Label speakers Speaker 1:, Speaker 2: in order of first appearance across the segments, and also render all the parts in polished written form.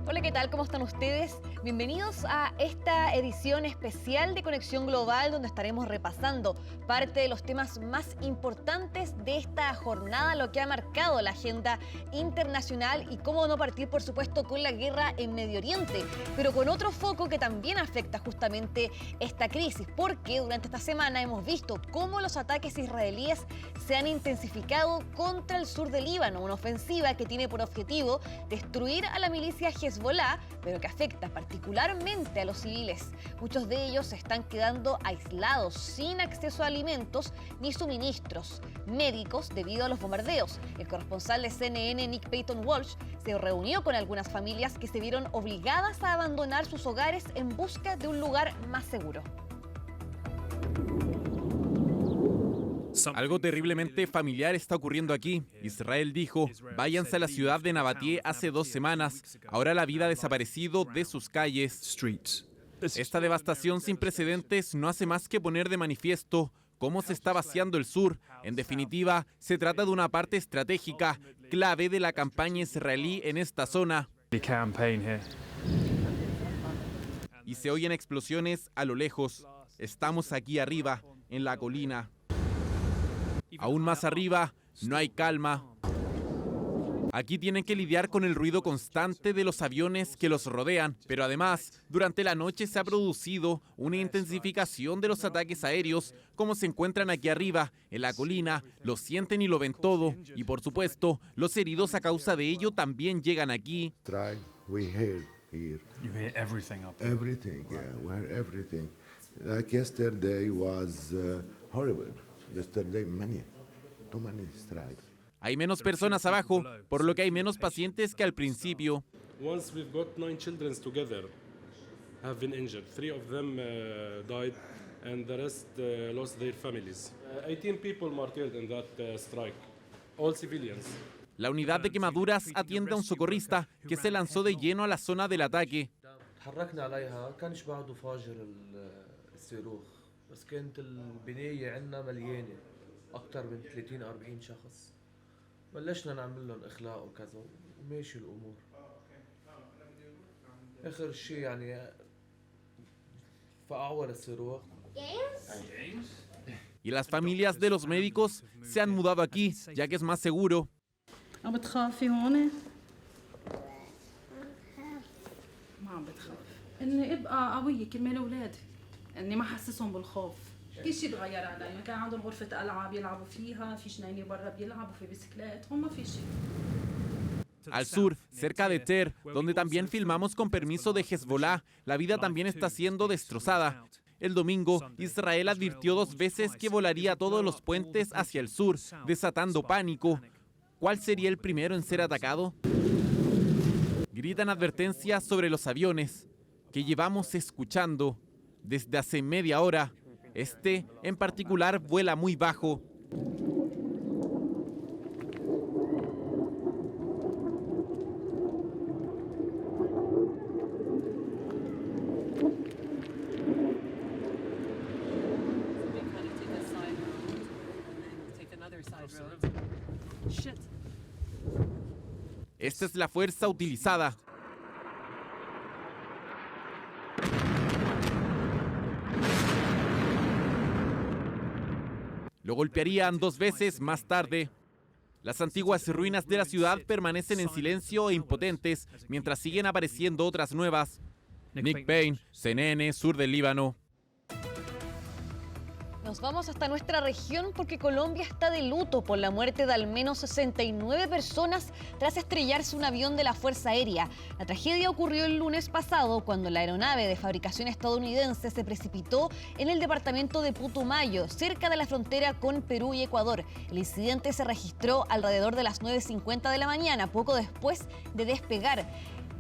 Speaker 1: Hola, ¿qué tal? ¿Cómo están ustedes? Bienvenidos a esta edición especial de Conexión Global, donde estaremos repasando parte de los temas más importantes de esta jornada, lo que ha marcado la agenda internacional y cómo no partir, por supuesto, con la guerra en Medio Oriente, pero con otro foco que también afecta justamente esta crisis, porque durante esta semana hemos visto cómo los ataques israelíes se han intensificado contra el sur del Líbano, una ofensiva que tiene por objetivo destruir a la milicia Hezbolá, pero que afecta particularmente a los civiles. Muchos de ellos se están quedando aislados, sin acceso a alimentos ni suministros médicos debido a los bombardeos. El corresponsal de CNN, Nick Payton Walsh, se reunió con algunas familias que se vieron obligadas a abandonar sus hogares en busca de un lugar más seguro.
Speaker 2: Algo terriblemente familiar está ocurriendo aquí. Israel dijo, váyanse a la ciudad de Nabatie hace 2 semanas. Ahora la vida ha desaparecido de sus calles. Esta devastación sin precedentes no hace más que poner de manifiesto cómo se está vaciando el sur. En definitiva, se trata de una parte estratégica, clave de la campaña israelí en esta zona. Y se oyen explosiones a lo lejos. Estamos aquí arriba, en la colina. Aún más arriba, no hay calma. Aquí tienen que lidiar con el ruido constante de los aviones que los rodean, pero además, durante la noche se ha producido una intensificación de los ataques aéreos. Como se encuentran aquí arriba, en la colina, lo sienten y lo ven todo. Y por supuesto, los heridos a causa de ello también llegan aquí.
Speaker 3: We hear here.
Speaker 4: You hear everything up here.
Speaker 3: Everything, yeah, we hear everything. Like yesterday was horrible. Yesterday, too many strikes.
Speaker 2: Hay menos personas abajo, por lo que hay menos pacientes que al principio.
Speaker 5: Once we've got 9 children together have been injured. 3 of them died and the rest lost their families. 18 people martyred in that strike. All civilians.
Speaker 2: La unidad de quemaduras atiende a un socorrista que se lanzó de lleno a la zona del ataque.
Speaker 6: تحركنا عليها كانش بعده فاجر الصاروخ بس كانت البناية عندنا مليانة أكثر من 30-40 شخص بلشنا نعمل لهم إخلاء وكذا وماشي الأمور آخر شيء يعني فقعوا الصاروخ.
Speaker 2: Y las familias de los médicos se han mudado aquí, ya que es más seguro.
Speaker 7: عم بتخافي هون؟ ما عم بتخاف اني ابقى قوية كرمال اولادي اني ما حسسهم بالخوف كل شيء تغير علي كان عندهم غرفة ألعاب يلعبوا فيها في جنينة برا بيلعبوا في بسكليت هم ما في شيء.
Speaker 2: Al sur, cerca de Ter, donde también filmamos con permiso de Hezbolá, la vida también está siendo destrozada. El domingo, Israel advirtió 2 veces que volaría todos los puentes hacia el sur, desatando pánico. ¿Cuál sería el primero en ser atacado? Gritan advertencias sobre los aviones que llevamos escuchando desde hace media hora. Este, en particular, vuela muy bajo. Esta es la fuerza utilizada. Lo golpearían 2 veces más tarde. Las antiguas ruinas de la ciudad permanecen en silencio e impotentes, mientras siguen apareciendo otras nuevas. Nick Payne, CNN, sur del Líbano.
Speaker 1: Nos vamos hasta nuestra región porque Colombia está de luto por la muerte de al menos 69 personas tras estrellarse un avión de la Fuerza Aérea. La tragedia ocurrió el lunes pasado cuando la aeronave de fabricación estadounidense se precipitó en el departamento de Putumayo, cerca de la frontera con Perú y Ecuador. El incidente se registró alrededor de las 9:50 de la mañana, poco después de despegar.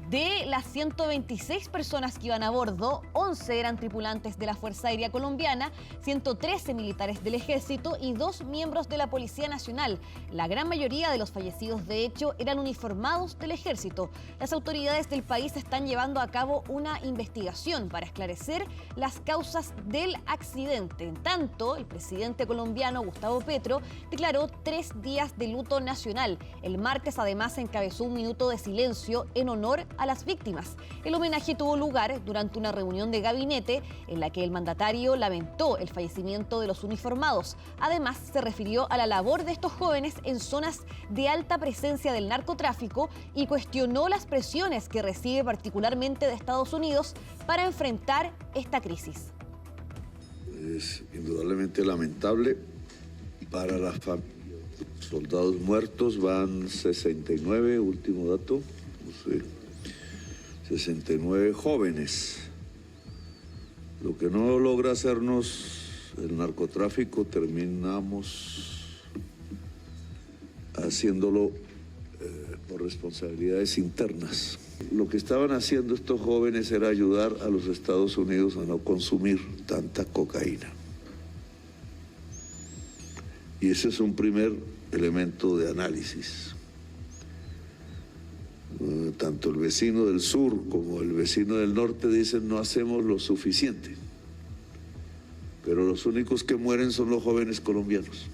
Speaker 1: De las 126 personas que iban a bordo, 11 eran tripulantes de la Fuerza Aérea Colombiana, 113 militares del Ejército y 2 miembros de la Policía Nacional. La gran mayoría de los fallecidos, de hecho, eran uniformados del Ejército. Las autoridades del país están llevando a cabo una investigación para esclarecer las causas del accidente. En tanto, el presidente colombiano, Gustavo Petro, declaró 3 días de luto nacional. El martes, además, encabezó un minuto de silencio en honor a las víctimas. El homenaje tuvo lugar durante una reunión de gabinete en la que el mandatario lamentó el fallecimiento de los uniformados. Además, se refirió a la labor de estos jóvenes en zonas de alta presencia del narcotráfico y cuestionó las presiones que recibe particularmente de Estados Unidos para enfrentar esta crisis.
Speaker 4: Es indudablemente lamentable para las familias. Soldados muertos van 69, último dato, 69 jóvenes. Lo que no logra hacernos el narcotráfico, terminamos haciéndolo por responsabilidades internas. Lo que estaban haciendo estos jóvenes era ayudar a los Estados Unidos a no consumir tanta cocaína. Y ese es un primer elemento de análisis. Tanto el vecino del sur como el vecino del norte dicen no hacemos lo suficiente. Pero los únicos que mueren son los jóvenes colombianos.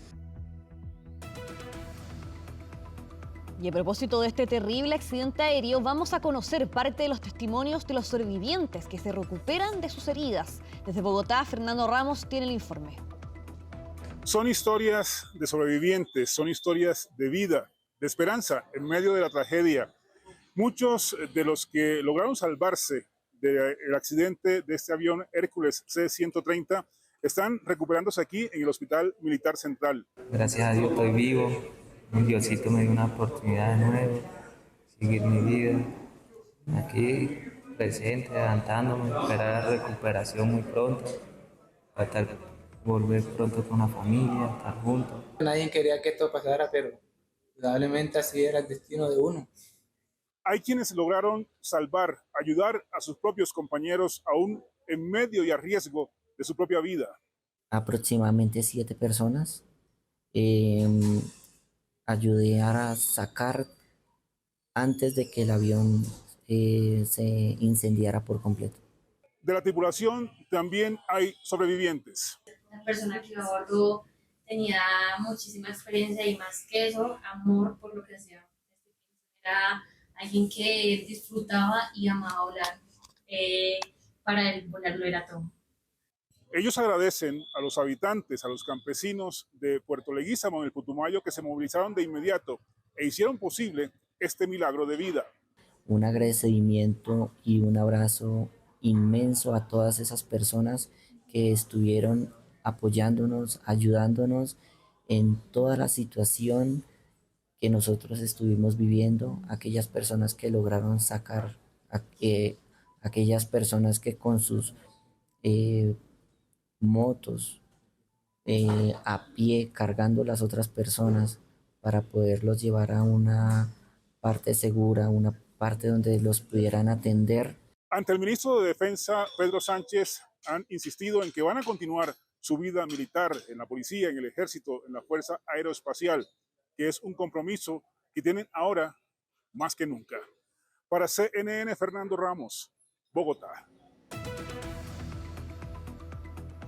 Speaker 1: Y a propósito de este terrible accidente aéreo, vamos a conocer parte de los testimonios de los sobrevivientes que se recuperan de sus heridas. Desde Bogotá, Fernando Ramos tiene el informe.
Speaker 8: Son historias de sobrevivientes, son historias de vida, de esperanza en medio de la tragedia. Muchos de los que lograron salvarse del accidente de este avión Hércules C-130 están recuperándose aquí en el Hospital Militar Central.
Speaker 9: Gracias a Dios estoy vivo. Diosito me dio una oportunidad de nuevo, seguir mi vida. Aquí presente, levantándome, esperar la recuperación muy pronto, para volver pronto con la familia, estar juntos.
Speaker 10: Nadie quería que esto pasara, pero indudablemente así era el destino de uno.
Speaker 8: Hay quienes lograron salvar, ayudar a sus propios compañeros aún en medio y a riesgo de su propia vida.
Speaker 11: Aproximadamente 7 personas. Ayudé a sacar antes de que el avión se incendiara por completo.
Speaker 8: De la tripulación también hay sobrevivientes.
Speaker 12: La persona que iba a bordo tenía muchísima experiencia y más que eso, amor por lo que hacía. Era alguien que disfrutaba y amaba volar. Para él volar lo era todo.
Speaker 8: Ellos agradecen a los habitantes, a los campesinos de Puerto Leguízamo, en el Putumayo, que se movilizaron de inmediato e hicieron posible este milagro de vida.
Speaker 11: Un agradecimiento y un abrazo inmenso a todas esas personas que estuvieron apoyándonos, ayudándonos en toda la situación que nosotros estuvimos viviendo, aquellas personas que lograron sacar, aquellas personas que con sus motos, a pie, cargando las otras personas para poderlos llevar a una parte segura, una parte donde los pudieran atender.
Speaker 8: Ante el ministro de Defensa, Pedro Sánchez, han insistido en que van a continuar su vida militar en la policía, en el ejército, en la Fuerza Aeroespacial, que es un compromiso que tienen ahora más que nunca. Para CNN, Fernando Ramos, Bogotá.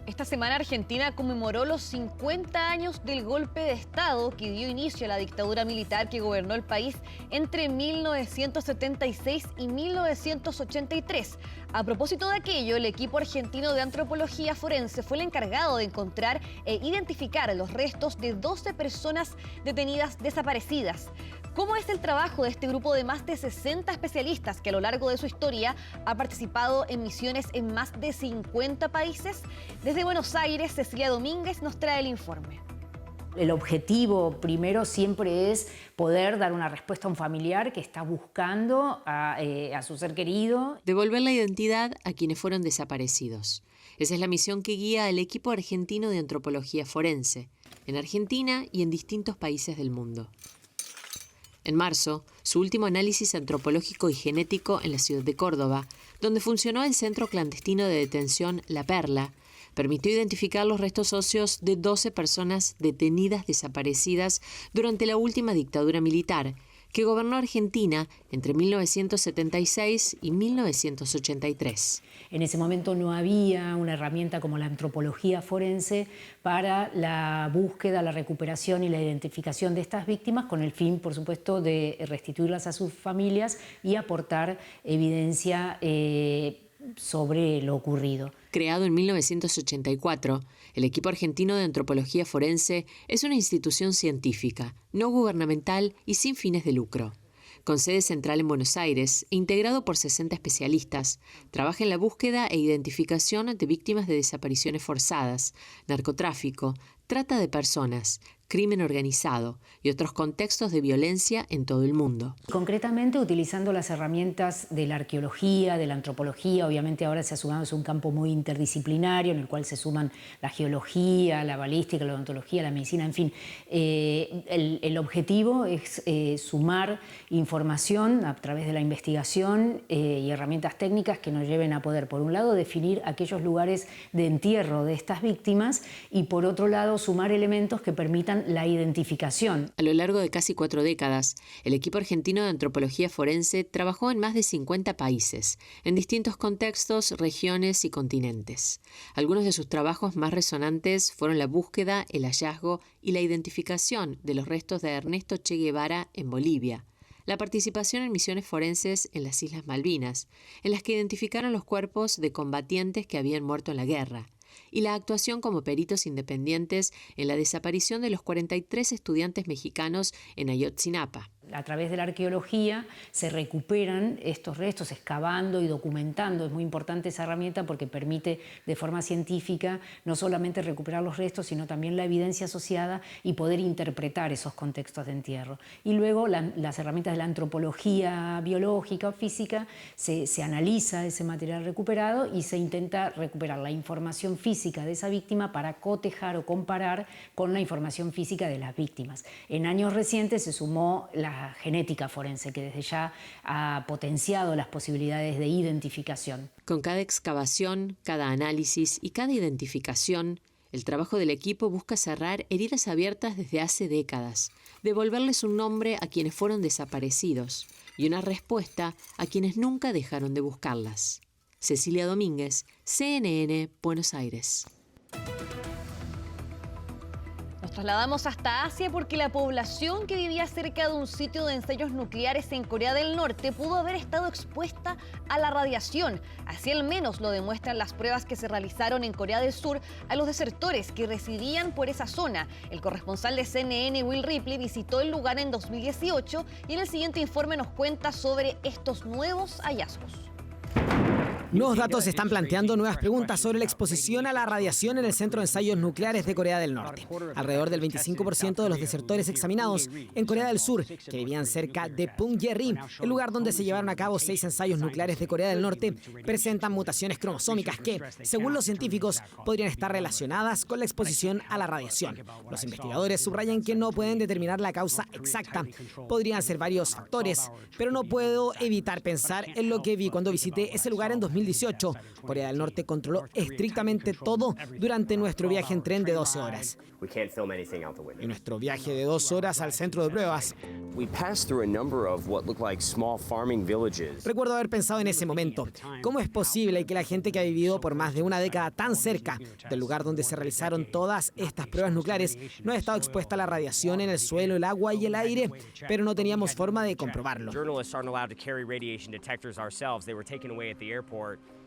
Speaker 1: Esta semana Argentina conmemoró los 50 años del golpe de Estado que dio inicio a la dictadura militar que gobernó el país entre 1976 y 1983. A propósito de aquello, el equipo argentino de antropología forense fue el encargado de encontrar e identificar los restos de 12 personas detenidas desaparecidas. ¿Cómo es el trabajo de este grupo de más de 60 especialistas que a lo largo de su historia ha participado en misiones en más de 50 países? Desde Buenos Aires, Cecilia Domínguez nos trae el informe.
Speaker 13: El objetivo primero siempre es poder dar una respuesta a un familiar que está buscando a su ser querido.
Speaker 14: Devolver la identidad a quienes fueron desaparecidos. Esa es la misión que guía al equipo argentino de antropología forense, en Argentina y en distintos países del mundo. En marzo, su último análisis antropológico y genético en la ciudad de Córdoba, donde funcionó el centro clandestino de detención La Perla, permitió identificar los restos óseos de 12 personas detenidas desaparecidas durante la última dictadura militar, que gobernó Argentina entre 1976 y 1983.
Speaker 13: En ese momento no había una herramienta como la antropología forense para la búsqueda, la recuperación y la identificación de estas víctimas, con el fin, por supuesto, de restituirlas a sus familias y aportar evidencia sobre lo ocurrido.
Speaker 14: Creado en 1984, el equipo argentino de antropología forense es una institución científica, no gubernamental y sin fines de lucro. Con sede central en Buenos Aires e integrado por 60 especialistas, trabaja en la búsqueda e identificación de víctimas de desapariciones forzadas, narcotráfico, trata de personas, crimen organizado y otros contextos de violencia en todo el mundo.
Speaker 13: Concretamente utilizando las herramientas de la arqueología, de la antropología, obviamente ahora se ha sumado, es un campo muy interdisciplinario en el cual se suman la geología, la balística, la odontología, la medicina, en fin. El objetivo es sumar información a través de la investigación y herramientas técnicas que nos lleven a poder, por un lado, definir aquellos lugares de entierro de estas víctimas y, por otro lado, sumar elementos que permitan la identificación.
Speaker 14: A lo largo de casi 4 décadas, el equipo argentino de antropología forense trabajó en más de 50 países, en distintos contextos, regiones y continentes. Algunos de sus trabajos más resonantes fueron la búsqueda, el hallazgo y la identificación de los restos de Ernesto Che Guevara en Bolivia, la participación en misiones forenses en las Islas Malvinas, en las que identificaron los cuerpos de combatientes que habían muerto en la guerra, y la actuación como peritos independientes en la desaparición de los 43 estudiantes mexicanos en Ayotzinapa.
Speaker 13: A través de la arqueología se recuperan estos restos, excavando y documentando. Es muy importante esa herramienta porque permite de forma científica no solamente recuperar los restos, sino también la evidencia asociada y poder interpretar esos contextos de entierro. Y luego las herramientas de la antropología biológica o física, se analiza ese material recuperado y se intenta recuperar la información física de esa víctima para cotejar o comparar con la información física de las víctimas. En años recientes se sumó la genética forense, que desde ya ha potenciado las posibilidades de identificación.
Speaker 14: Con cada excavación, cada análisis y cada identificación, el trabajo del equipo busca cerrar heridas abiertas desde hace décadas, devolverles un nombre a quienes fueron desaparecidos y una respuesta a quienes nunca dejaron de buscarlas. Cecilia Domínguez, CNN, Buenos Aires.
Speaker 1: Nos trasladamos hasta Asia porque la población que vivía cerca de un sitio de ensayos nucleares en Corea del Norte pudo haber estado expuesta a la radiación. Así al menos lo demuestran las pruebas que se realizaron en Corea del Sur a los desertores que residían por esa zona. El corresponsal de CNN, Will Ripley, visitó el lugar en 2018 y en el siguiente informe nos cuenta sobre estos nuevos hallazgos.
Speaker 15: Nuevos datos están planteando nuevas preguntas sobre la exposición a la radiación en el Centro de Ensayos Nucleares de Corea del Norte. Alrededor del 25% de los desertores examinados en Corea del Sur, que vivían cerca de Punggye-ri, el lugar donde se llevaron a cabo 6 ensayos nucleares de Corea del Norte, presentan mutaciones cromosómicas que, según los científicos, podrían estar relacionadas con la exposición a la radiación. Los investigadores subrayan que no pueden determinar la causa exacta. Podrían ser varios factores, pero no puedo evitar pensar en lo que vi cuando visité ese lugar en 2018. Corea del Norte controló estrictamente todo durante nuestro viaje en tren de 12 horas. En nuestro viaje de 2 horas al centro de pruebas, recuerdo haber pensado en ese momento, ¿cómo es posible que la gente que ha vivido por más de una década tan cerca del lugar donde se realizaron todas estas pruebas nucleares no ha estado expuesta a la radiación en el suelo, el agua y el aire, pero no teníamos forma de comprobarlo?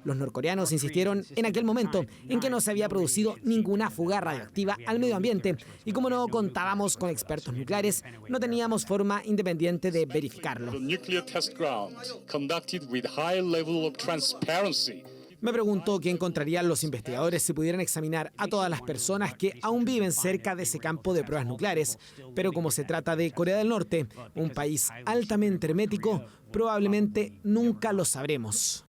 Speaker 15: Los norcoreanos insistieron en aquel momento en que no se había producido ninguna fuga radioactiva al medio ambiente y como no contábamos con expertos nucleares, no teníamos forma independiente de verificarlo. Me pregunto qué encontrarían los investigadores si pudieran examinar a todas las personas que aún viven cerca de ese campo de pruebas nucleares, pero como se trata de Corea del Norte, un país altamente hermético, probablemente nunca lo sabremos.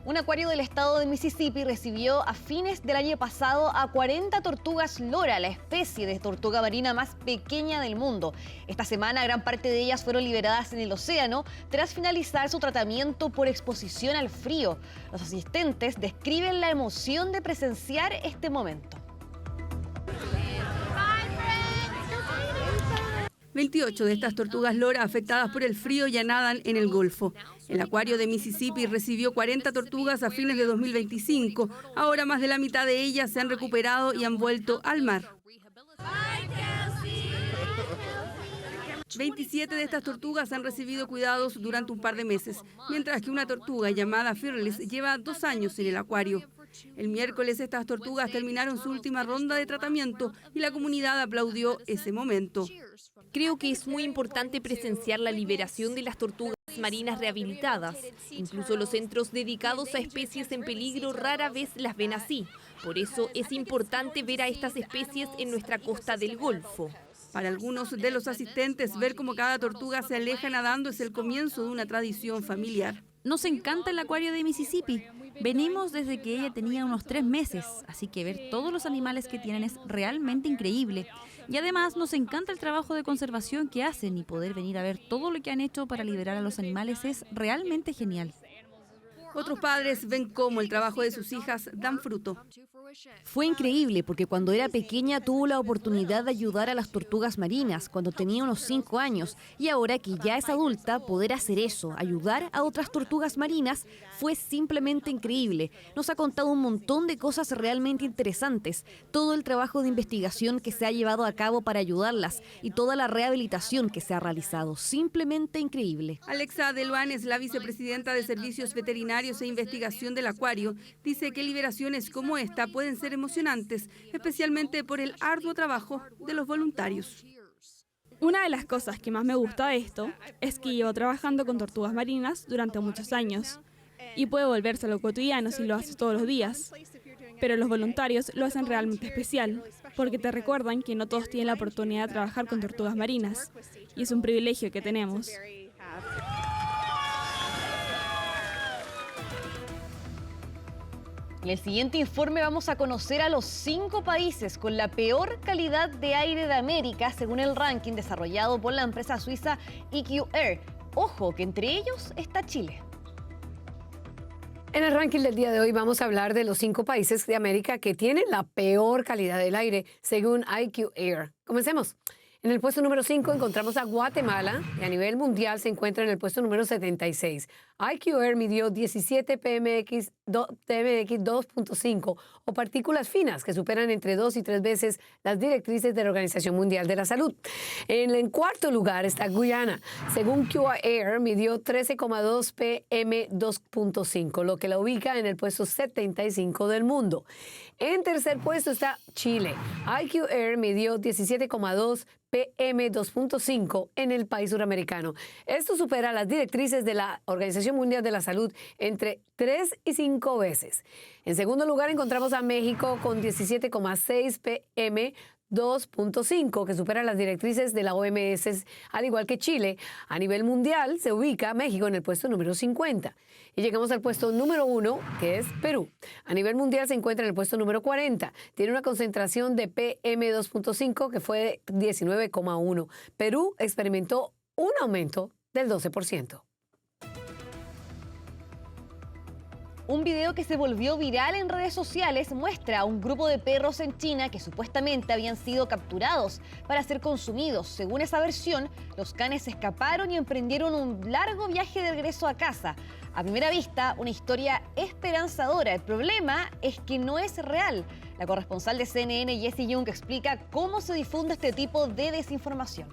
Speaker 1: Un acuario del estado de Mississippi recibió a fines del año pasado a 40 tortugas lora, la especie de tortuga marina más pequeña del mundo. Esta semana gran parte de ellas fueron liberadas en el océano tras finalizar su tratamiento por exposición al frío. Los asistentes describen la emoción de presenciar este momento.
Speaker 16: 28 de estas tortugas lora afectadas por el frío ya nadan en el Golfo. El acuario de Mississippi recibió 40 tortugas a fines de 2025. Ahora más de la mitad de ellas se han recuperado y han vuelto al mar. 27 de estas tortugas han recibido cuidados durante un par de meses, mientras que una tortuga llamada Fearless lleva 2 años en el acuario. El miércoles estas tortugas terminaron su última ronda de tratamiento y la comunidad aplaudió ese momento.
Speaker 17: Creo que es muy importante presenciar la liberación de las tortugas marinas rehabilitadas. Incluso los centros dedicados a especies en peligro rara vez las ven así. Por eso es importante ver a estas especies en nuestra costa del Golfo.
Speaker 16: Para algunos de los asistentes, ver cómo cada tortuga se aleja nadando es el comienzo de una tradición familiar.
Speaker 18: Nos encanta el acuario de Mississippi. Venimos desde que ella tenía unos 3 meses, así que ver todos los animales que tienen es realmente increíble. Y además nos encanta el trabajo de conservación que hacen y poder venir a ver todo lo que han hecho para liberar a los animales es realmente genial.
Speaker 16: Otros padres ven cómo el trabajo de sus hijas dan fruto.
Speaker 1: Fue increíble porque cuando era pequeña tuvo la oportunidad de ayudar a las tortugas marinas cuando tenía unos 5 años y ahora que ya es adulta poder hacer eso, ayudar a otras tortugas marinas, fue simplemente increíble. Nos ha contado un montón de cosas realmente interesantes, todo el trabajo de investigación que se ha llevado a cabo para ayudarlas y toda la rehabilitación que se ha realizado, simplemente increíble.
Speaker 16: Alexa Deluan es la vicepresidenta de Servicios Veterinarios e Investigación del Acuario, dice que liberaciones como esta pueden ser emocionantes, especialmente por el arduo trabajo de los voluntarios.
Speaker 19: Una de las cosas que más me gusta de esto es que llevo trabajando con tortugas marinas durante muchos años y puede volverse lo cotidiano si lo haces todos los días. Pero los voluntarios lo hacen realmente especial, porque te recuerdan que no todos tienen la oportunidad de trabajar con tortugas marinas, y es un privilegio que tenemos.
Speaker 1: En el siguiente informe vamos a conocer a los 5 países con la peor calidad de aire de América, según el ranking desarrollado por la empresa suiza EQ Air. Ojo, que entre ellos está Chile.
Speaker 20: En el ranking del día de hoy vamos a hablar de los 5 países de América que tienen la peor calidad del aire, según EQ Air. Comencemos. En el puesto número 5 encontramos a Guatemala y a nivel mundial se encuentra en el puesto número 76. EQ Air midió 17 PM2.5 o partículas finas que superan entre 2 y 3 veces las directrices de la Organización Mundial de la Salud. En cuarto lugar está Guyana. Según QA Air, midió 13,2 PM2.5, lo que la ubica en el puesto 75 del mundo. En tercer puesto está Chile. EQ Air midió 17,2 PM2.5 en el país suramericano. Esto supera las directrices de la Organización Mundial de la Salud entre 3 y 5 veces. En segundo lugar encontramos a México con 17,6 PM2.5, que supera las directrices de la OMS, al igual que Chile. A nivel mundial se ubica México en el puesto número 50. Y llegamos al puesto número 1, que es Perú. A nivel mundial se encuentra en el puesto número 40. Tiene una concentración de PM2.5 que fue de 19,1. Perú experimentó un aumento del 12%.
Speaker 1: Un video que se volvió viral en redes sociales muestra a un grupo de perros en China que supuestamente habían sido capturados para ser consumidos. Según esa versión, los canes escaparon y emprendieron un largo viaje de regreso a casa. A primera vista, una historia esperanzadora. El problema es que no es real. La corresponsal de CNN, Jessie Young, explica cómo se difunde este tipo de desinformación.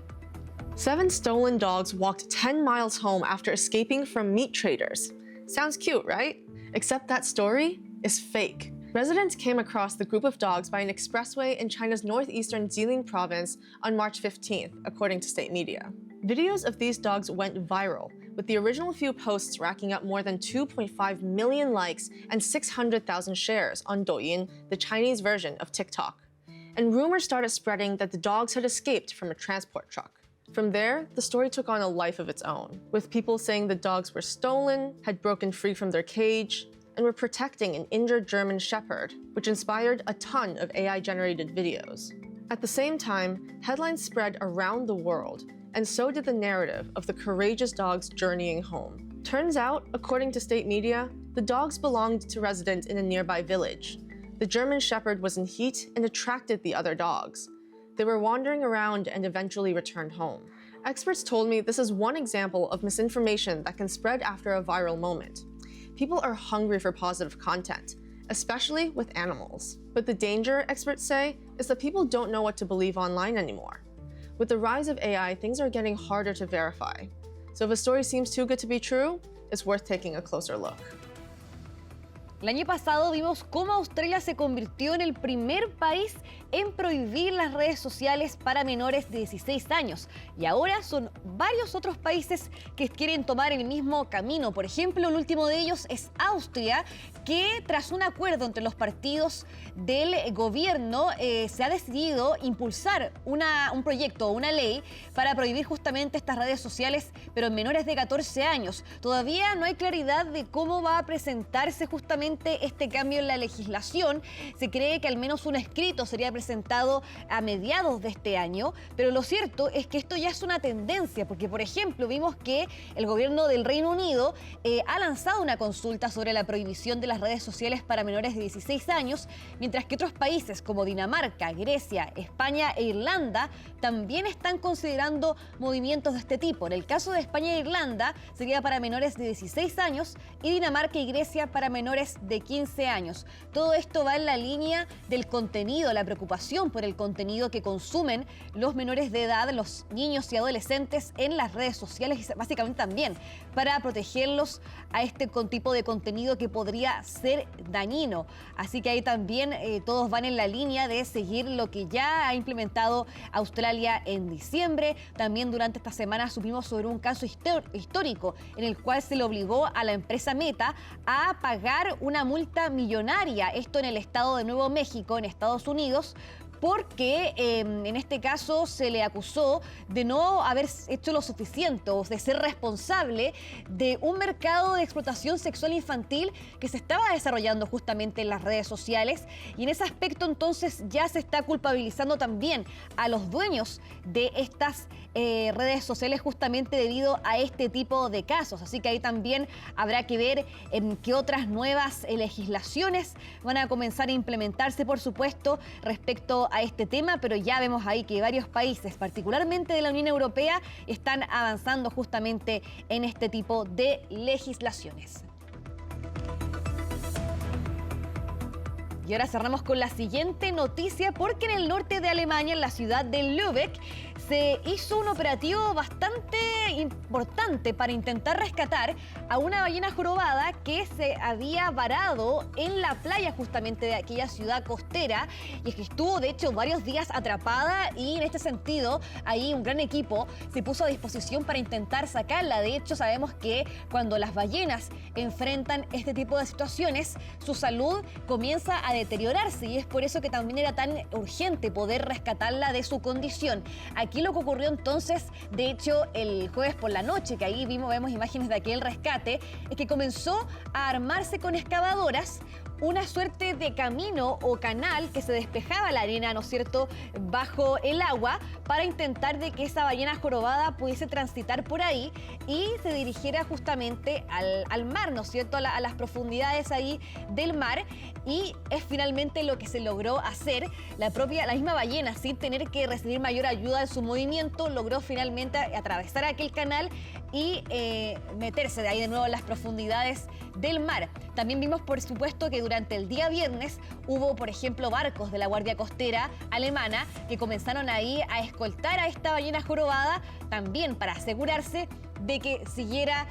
Speaker 21: 7 stolen dogs walked 10 miles home after escaping from meat traders. Sounds cute, right? Except that story is fake. Residents came across the group of dogs by an expressway in China's northeastern Jilin province on March 15th, according to state media. Videos of these dogs went viral, with the original few posts racking up more than 2.5 million likes and 600,000 shares on Douyin, the Chinese version of TikTok. And rumors started spreading that the dogs had escaped from a transport truck. From there, the story took on a life of its own, with people saying the dogs were stolen, had broken free from their cage, and were protecting an injured German shepherd, which inspired a ton of AI-generated videos. At the same time, headlines spread around the world, and so did the narrative of the courageous dogs journeying home. Turns out, according to state media, the dogs belonged to residents in a nearby village. The German shepherd was in heat and attracted the other dogs. They were wandering around and eventually returned home. Experts told me this is one example of misinformation that can spread after a viral moment. People are hungry for positive content, especially with animals. But the danger, experts say, is that people don't know what to believe online anymore. With the rise of AI, things are getting harder to verify. So if a story seems too good to be true, it's worth taking a closer look.
Speaker 1: El año pasado vimos cómo Australia se convirtió en el primer país en prohibir las redes sociales para menores de 16 años. Y ahora son varios otros países que quieren tomar el mismo camino. Por ejemplo, el último de ellos es Austria, que tras un acuerdo entre los partidos del gobierno se ha decidido impulsar un proyecto o una ley para prohibir justamente estas redes sociales, pero en menores de 14 años. Todavía no hay claridad de cómo va a presentarse justamente este cambio en la legislación. Se cree que al menos un escrito sería presentado a mediados de este año, pero lo cierto es que esto ya es una tendencia, porque por ejemplo vimos que el gobierno del Reino Unido ha lanzado una consulta sobre la prohibición de las redes sociales para menores de 16 años, mientras que otros países como Dinamarca, Grecia, España e Irlanda también están considerando movimientos de este tipo. En el caso de España e Irlanda sería para menores de 16 años y Dinamarca y Grecia para menores de 15 años. Todo esto va en la línea del contenido, la preocupación por el contenido que consumen los menores de edad, los niños y adolescentes en las redes sociales y básicamente también para protegerlos a este tipo de contenido que podría ser dañino. Así que ahí también todos van en la línea de seguir lo que ya ha implementado Australia en diciembre. También durante esta semana supimos sobre un caso histórico en el cual se le obligó a la empresa Meta a pagar una multa millonaria, esto en el estado de Nuevo México, en Estados Unidos, porque en este caso se le acusó de no haber hecho lo suficiente o de ser responsable de un mercado de explotación sexual infantil que se estaba desarrollando justamente en las redes sociales, y en ese aspecto entonces ya se está culpabilizando también a los dueños de estas redes sociales justamente debido a este tipo de casos. Así que ahí también habrá que ver qué otras nuevas legislaciones van a comenzar a implementarse, por supuesto, respecto a este tema, pero ya vemos ahí que varios países, particularmente de la Unión Europea, están avanzando justamente en este tipo de legislaciones. Y ahora cerramos con la siguiente noticia, porque en el norte de Alemania, en la ciudad de Lübeck, se hizo un operativo bastante importante para intentar rescatar a una ballena jorobada que se había varado en la playa justamente de aquella ciudad costera, y es que estuvo de hecho varios días atrapada, y en este sentido ahí un gran equipo se puso a disposición para intentar sacarla. De hecho sabemos que cuando las ballenas enfrentan este tipo de situaciones, su salud comienza a deteriorarse, y es por eso que también era tan urgente poder rescatarla de su condición. Aquí lo que ocurrió entonces, de hecho el jueves por la noche, que ahí vemos imágenes de aquel rescate, es que comenzó a armarse con excavadoras una suerte de camino o canal que se despejaba la arena, ¿no es cierto?, bajo el agua, para intentar de que esa ballena jorobada pudiese transitar por ahí y se dirigiera justamente al mar, ¿no es cierto?, a las profundidades ahí del mar. Y es finalmente lo que se logró hacer. La misma ballena, sin tener que recibir mayor ayuda en su movimiento, logró finalmente atravesar aquel canal y meterse de ahí de nuevo en las profundidades del mar. También vimos, por supuesto, que durante el día viernes hubo, por ejemplo, barcos de la Guardia Costera alemana que comenzaron ahí a escoltar a esta ballena jorobada, también para asegurarse de que siguiera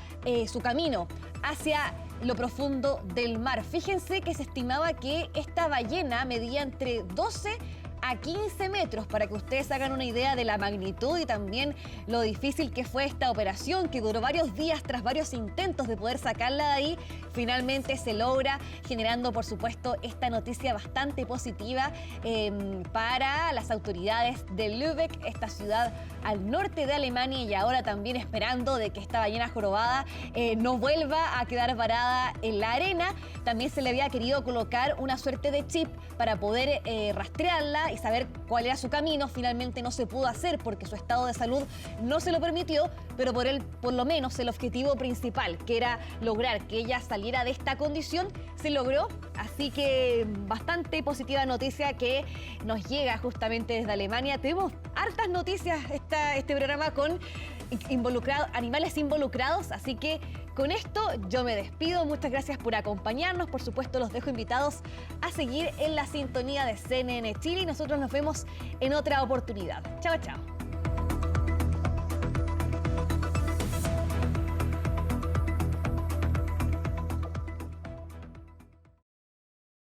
Speaker 1: su camino hacia lo profundo del mar. Fíjense que se estimaba que esta ballena medía entre 12 a 15 metros, para que ustedes hagan una idea de la magnitud y también lo difícil que fue esta operación, que duró varios días tras varios intentos de poder sacarla de ahí. Finalmente se logra, generando por supuesto esta noticia bastante positiva para las autoridades de Lübeck, esta ciudad al norte de Alemania, y ahora también esperando de que esta ballena jorobada no vuelva a quedar varada en la arena. También se le había querido colocar una suerte de chip para poder rastrearla y y saber cuál era su camino. Finalmente no se pudo hacer porque su estado de salud no se lo permitió, pero por lo menos el objetivo principal, que era lograr que ella saliera de esta condición, se logró. Así que bastante positiva noticia que nos llega justamente desde Alemania. Tenemos hartas noticias este programa con animales involucrados, así que con esto yo me despido. Muchas gracias por acompañarnos. Por supuesto, los dejo invitados a seguir en la sintonía de CNN Chile y nosotros nos vemos en otra oportunidad. Chao, chao.